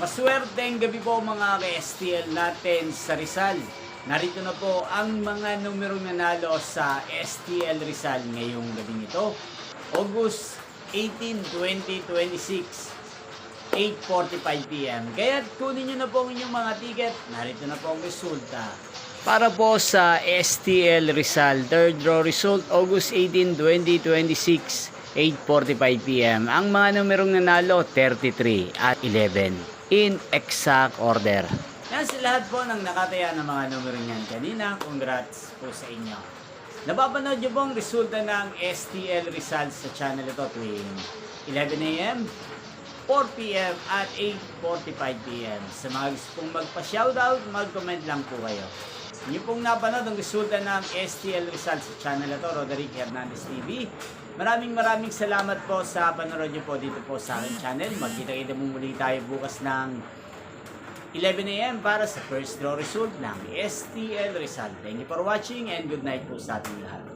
Maswerteng gabi po mga ka-STL natin sa Rizal. Narito na po ang mga numerong nanalo sa STL Rizal ngayong gabi nito. August 18, 2026, 8:45 PM. Kaya kunin nyo na po ang inyong mga ticket. Narito na po ang resulta. Para po sa STL Rizal, third draw result, August 18, 2026, 8:45 PM. Ang mga numerong nanalo, 33 at 11. In exact order. Yan sa lahat po ng nakataya ng mga numero niyan kanina. Congrats po sa inyo. Napapanood nyo pong resulta ng STL Rizal sa channel ito tuwing 11 AM, 4 PM at 8:45 PM. Sa mga gusto pong magpa-shoutout, mag-comment lang po kayo. Inyo pong napanood ang resulta ng STL Rizal sa channel ito, Roderick Hernandez TV. Maraming salamat po sa panonood nyo po dito po sa aking channel. Magkita-kita muli tayo bukas ng 11 AM para sa first draw result ng STL Rizal. Thank you for watching and good night po sa ating lahat.